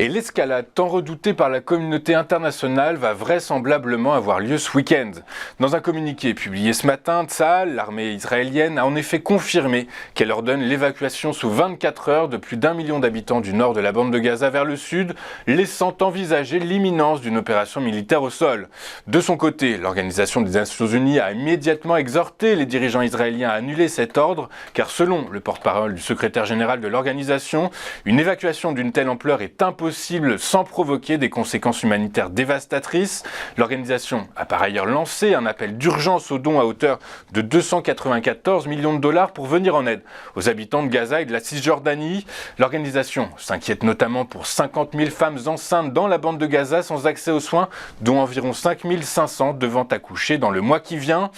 Et l'escalade tant redoutée par la communauté internationale va vraisemblablement avoir lieu ce week-end. Dans un communiqué publié ce matin, Tsahal, l'armée israélienne, a en effet confirmé qu'elle ordonne l'évacuation sous 24 heures de plus d'1 million d'habitants du nord de la bande de Gaza vers le sud, laissant envisager l'imminence d'une opération militaire au sol. De son côté, l'Organisation des Nations Unies a immédiatement exhorté les dirigeants israéliens à annuler cet ordre, car selon le porte-parole du secrétaire général de l'organisation, une évacuation d'une telle ampleur est impossible sans provoquer des conséquences humanitaires dévastatrices. L'organisation a par ailleurs lancé un appel d'urgence aux dons à hauteur de 294 millions de dollars pour venir en aide aux habitants de Gaza et de la Cisjordanie. L'organisation s'inquiète notamment pour 50 000 femmes enceintes dans la bande de Gaza sans accès aux soins, dont environ 5 500 devant accoucher dans le mois qui vient.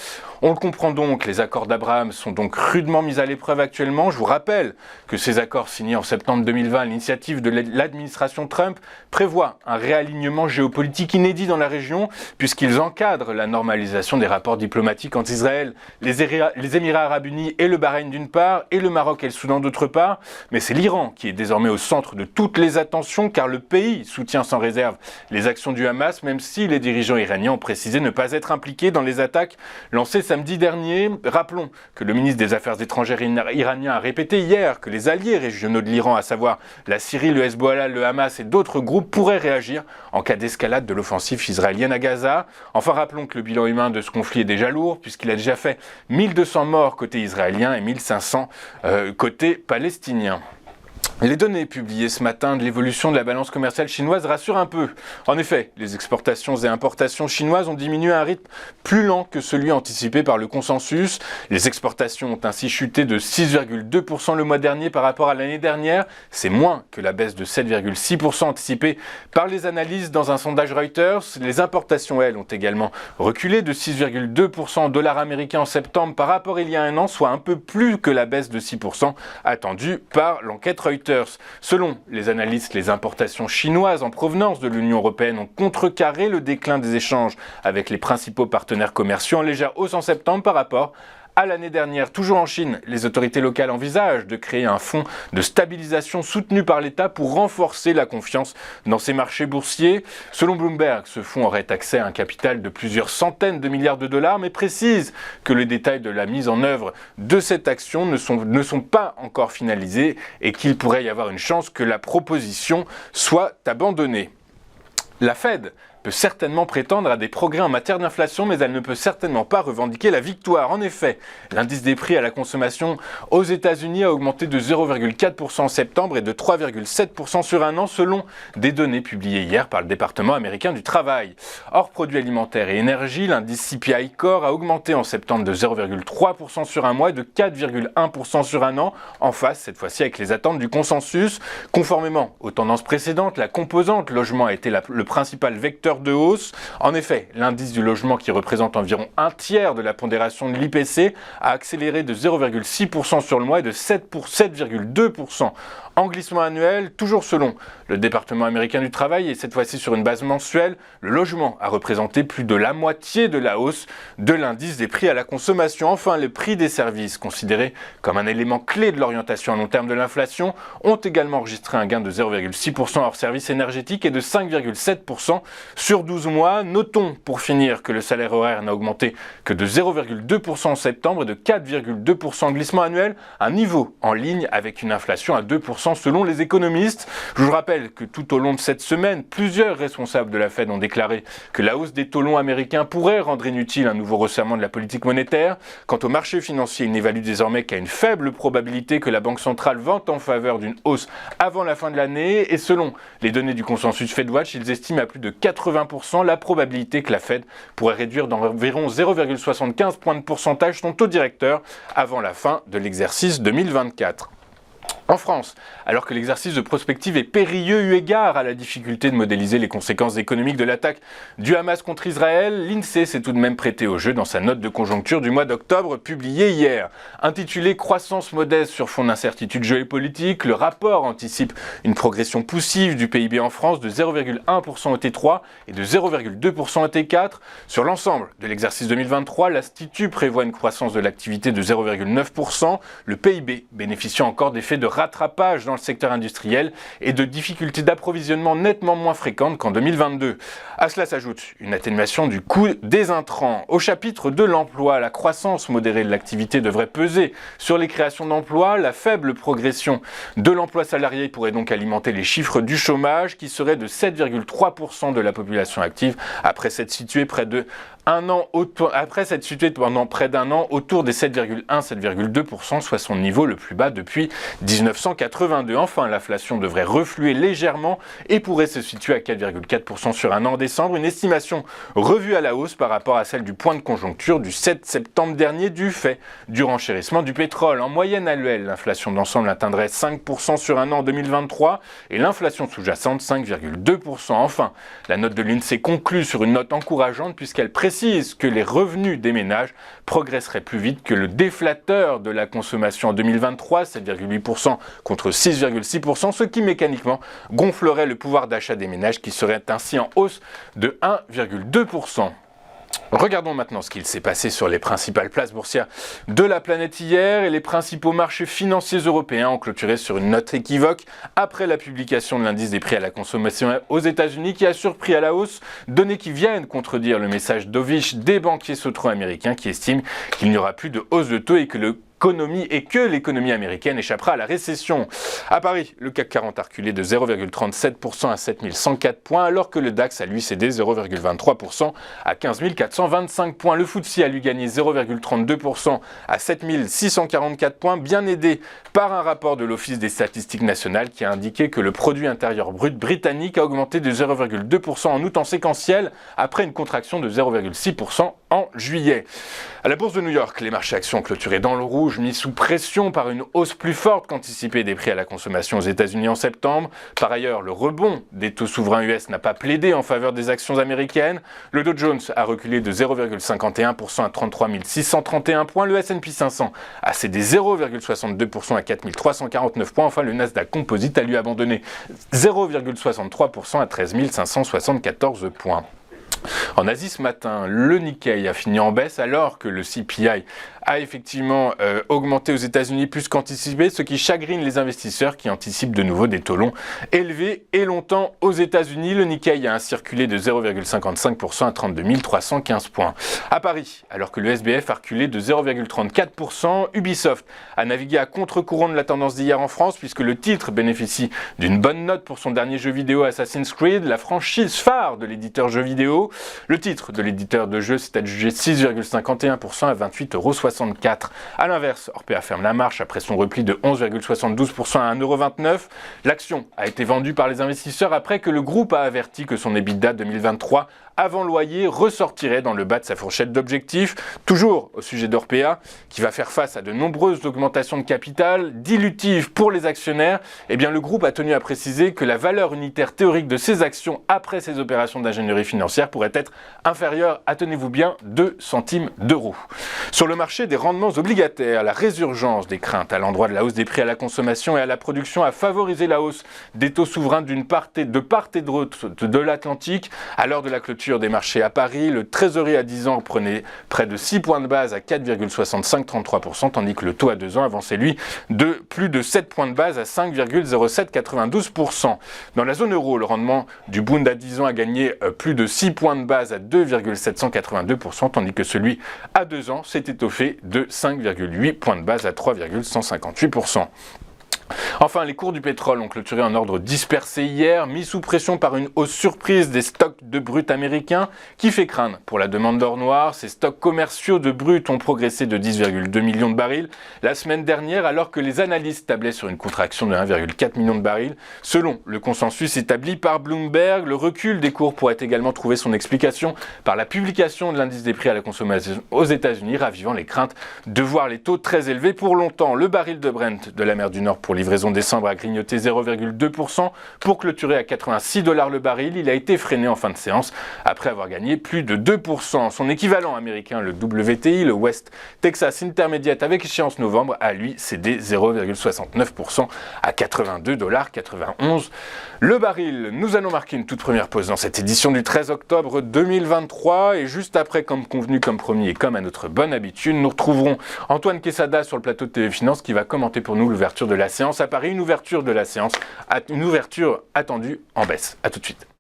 On le comprend donc, les accords d'Abraham sont donc rudement mis à l'épreuve actuellement. Je vous rappelle que ces accords signés en septembre 2020 à l'initiative de l'administration Trump prévoient un réalignement géopolitique inédit dans la région puisqu'ils encadrent la normalisation des rapports diplomatiques entre Israël, les Émirats arabes unis et le Bahreïn d'une part et le Maroc et le Soudan d'autre part. Mais c'est l'Iran qui est désormais au centre de toutes les attentions car le pays soutient sans réserve les actions du Hamas même si les dirigeants iraniens ont précisé ne pas être impliqués dans les attaques lancées samedi dernier. Rappelons que le ministre des Affaires étrangères iranien a répété hier que les alliés régionaux de l'Iran, à savoir la Syrie, le Hezbollah, le Hamas et d'autres groupes pourraient réagir en cas d'escalade de l'offensive israélienne à Gaza. Enfin, rappelons que le bilan humain de ce conflit est déjà lourd puisqu'il a déjà fait 1200 morts côté israélien et 1500 côté palestinien. Les données publiées ce matin de l'évolution de la balance commerciale chinoise rassurent un peu. En effet, les exportations et importations chinoises ont diminué à un rythme plus lent que celui anticipé par le consensus. Les exportations ont ainsi chuté de 6,2% le mois dernier par rapport à l'année dernière. C'est moins que la baisse de 7,6% anticipée par les analystes dans un sondage Reuters. Les importations, elles, ont également reculé de 6,2% en dollars américains en septembre par rapport à il y a un an, soit un peu plus que la baisse de 6% attendue par l'enquête Reuters. Selon les analystes, les importations chinoises en provenance de l'Union européenne ont contrecarré le déclin des échanges avec les principaux partenaires commerciaux en légère hausse en septembre par rapport à l'année dernière. Toujours en Chine, les autorités locales envisagent de créer un fonds de stabilisation soutenu par l'État pour renforcer la confiance dans ces marchés boursiers. Selon Bloomberg, ce fonds aurait accès à un capital de plusieurs centaines de milliards de dollars, mais précise que les détails de la mise en œuvre de cette action ne sont pas encore finalisés et qu'il pourrait y avoir une chance que la proposition soit abandonnée. La Fed peut certainement prétendre à des progrès en matière d'inflation, mais elle ne peut certainement pas revendiquer la victoire. En effet, l'indice des prix à la consommation aux États-Unis a augmenté de 0,4% en septembre et de 3,7% sur un an, selon des données publiées hier par le département américain du travail. Hors produits alimentaires et énergie, l'indice CPI Core a augmenté en septembre de 0,3% sur un mois et de 4,1% sur un an, en phase cette fois-ci avec les attentes du consensus. Conformément aux tendances précédentes, la composante logement a été le principal vecteur de hausse. En effet, l'indice du logement qui représente environ un tiers de la pondération de l'IPC a accéléré de 0,6% sur le mois et de 7,2% en glissement annuel. Toujours selon le département américain du travail et cette fois-ci sur une base mensuelle, le logement a représenté plus de la moitié de la hausse de l'indice des prix à la consommation. Enfin, les prix des services, considérés comme un élément clé de l'orientation à long terme de l'inflation, ont également enregistré un gain de 0,6% hors services énergétiques et de 5,7% sur 12 mois. Notons pour finir que le salaire horaire n'a augmenté que de 0,2% en septembre et de 4,2% en glissement annuel, un niveau en ligne avec une inflation à 2% selon les économistes. Je vous rappelle que tout au long de cette semaine, plusieurs responsables de la Fed ont déclaré que la hausse des taux longs américains pourrait rendre inutile un nouveau resserrement de la politique monétaire. Quant au marché financier, il n'évalue désormais qu'à une faible probabilité que la Banque centrale vente en faveur d'une hausse avant la fin de l'année. Et selon les données du consensus FedWatch, ils estiment à plus de 80% la probabilité que la Fed pourrait réduire d'environ 0,75 points de pourcentage son taux directeur avant la fin de l'exercice 2024. En France, alors que l'exercice de prospective est périlleux eu égard à la difficulté de modéliser les conséquences économiques de l'attaque du Hamas contre Israël, l'INSEE s'est tout de même prêté au jeu dans sa note de conjoncture du mois d'octobre publiée hier. Intitulée « Croissance modeste sur fond d'incertitude géopolitique », le rapport anticipe une progression poussive du PIB en France de 0,1% au T3 et de 0,2% au T4. Sur l'ensemble de l'exercice 2023, l'Institut prévoit une croissance de l'activité de 0,9%, le PIB bénéficiant encore d'effets de rattrapage dans le secteur industriel et de difficultés d'approvisionnement nettement moins fréquentes qu'en 2022. À cela s'ajoute une atténuation du coût des intrants. Au chapitre de l'emploi, la croissance modérée de l'activité devrait peser sur les créations d'emplois. La faible progression de l'emploi salarié pourrait donc alimenter les chiffres du chômage qui serait de 7,3% de la population active après s'être situé pendant près d'un an autour des 7,1-7,2%, soit son niveau le plus bas depuis 1982. Enfin, l'inflation devrait refluer légèrement et pourrait se situer à 4,4% sur un an en décembre, une estimation revue à la hausse par rapport à celle du point de conjoncture du 7 septembre dernier du fait du renchérissement du pétrole. En moyenne annuelle, l'inflation d'ensemble atteindrait 5% sur un an en 2023 et l'inflation sous-jacente 5,2%. Enfin, la note de l'INSEE conclut sur une note encourageante puisqu'elle précise que les revenus des ménages progresseraient plus vite que le déflateur de la consommation en 2023, 7,8% contre 6,6%, ce qui mécaniquement gonflerait le pouvoir d'achat des ménages qui serait ainsi en hausse de 1,2%. Regardons maintenant ce qu'il s'est passé sur les principales places boursières de la planète hier et les principaux marchés financiers européens ont clôturé sur une note équivoque après la publication de l'indice des prix à la consommation aux États-Unis qui a surpris à la hausse, données qui viennent contredire le message dovish des banquiers centraux américains qui estiment qu'il n'y aura plus de hausse de taux et que l'économie américaine échappera à la récession. À Paris, le CAC 40 a reculé de 0,37% à 7104 points, alors que le DAX a lui cédé 0,23% à 15 425 points. Le FTSE a lui gagné 0,32% à 7644 points, bien aidé par un rapport de l'Office des statistiques nationales qui a indiqué que le produit intérieur brut britannique a augmenté de 0,2% en août en séquentiel, après une contraction de 0,6% en juillet. À la bourse de New York, les marchés actions ont clôturé dans le rouge, mis sous pression par une hausse plus forte qu'anticipée des prix à la consommation aux États-Unis en septembre. Par ailleurs, le rebond des taux souverains US n'a pas plaidé en faveur des actions américaines. Le Dow Jones a reculé de 0,51% à 33 631 points. Le S&P 500 a cédé 0,62% à 4 349 points. Enfin, le Nasdaq Composite a lui abandonné 0,63% à 13 574 points. En Asie ce matin, le Nikkei a fini en baisse alors que le CPI a effectivement augmenté aux États-Unis plus qu'anticipé, ce qui chagrine les investisseurs qui anticipent de nouveau des taux longs élevés et longtemps aux États-Unis. Le Nikkei a ainsi reculé de 0,55% à 32 315 points. À Paris, alors que le SBF a reculé de 0,34%, Ubisoft a navigué à contre-courant de la tendance d'hier en France puisque le titre bénéficie d'une bonne note pour son dernier jeu vidéo Assassin's Creed, la franchise phare de l'éditeur jeu vidéo. Le titre de l'éditeur de jeu s'est adjugé 6,51% à 28,64 €. A l'inverse, Orpea ferme la marche après son repli de 11,72% à 1,29 €. L'action a été vendue par les investisseurs après que le groupe a averti que son EBITDA 2023 avant loyer ressortirait dans le bas de sa fourchette d'objectifs. Toujours au sujet d'Orpea, qui va faire face à de nombreuses augmentations de capital dilutives pour les actionnaires, eh bien le groupe a tenu à préciser que la valeur unitaire théorique de ses actions après ses opérations d'ingénierie financière pourrait être inférieure à, tenez-vous bien, 2 centimes d'euros. Sur le marché des rendements obligataires, la résurgence des craintes à l'endroit de la hausse des prix à la consommation et à la production a favorisé la hausse des taux souverains de part et d'autre de l'Atlantique. À l'heure de la clôture des marchés à Paris, le trésorier à 10 ans prenait près de 6 points de base à 4,6533%, tandis que le taux à 2 ans avançait lui de plus de 7 points de base à 5,0792%. Dans la zone euro, le rendement du Bund à 10 ans a gagné plus de 6 points de base à 2,782%, tandis que celui à 2 ans s'est étoffé de 5,8 points de base à 3,158%. Enfin, les cours du pétrole ont clôturé en ordre dispersé hier, mis sous pression par une hausse surprise des stocks de brut américains qui fait craindre pour la demande d'or noir. Ces stocks commerciaux de brut ont progressé de 10,2 millions de barils la semaine dernière alors que les analystes tablaient sur une contraction de 1,4 million de barils. Selon le consensus établi par Bloomberg, le recul des cours pourrait également trouver son explication par la publication de l'indice des prix à la consommation aux États-Unis, ravivant les craintes de voir les taux très élevés pour longtemps. Le baril de Brent de la mer du Nord pour livraison décembre a grignoté 0,2% pour clôturer à 86 $ le baril. Il a été freiné en fin de séance après avoir gagné plus de 2%. Son équivalent américain, le WTI, le West Texas Intermediate avec échéance novembre, a lui cédé 0,69% à 82,91 $ le baril. Nous allons marquer une toute première pause dans cette édition du 13 octobre 2023 et juste après, comme convenu, comme promis et comme à notre bonne habitude, nous retrouverons Antoine Quesada sur le plateau de TV Finance qui va commenter pour nous l'ouverture de la séance séance à Paris, une ouverture de la séance, une ouverture attendue en baisse. A tout de suite.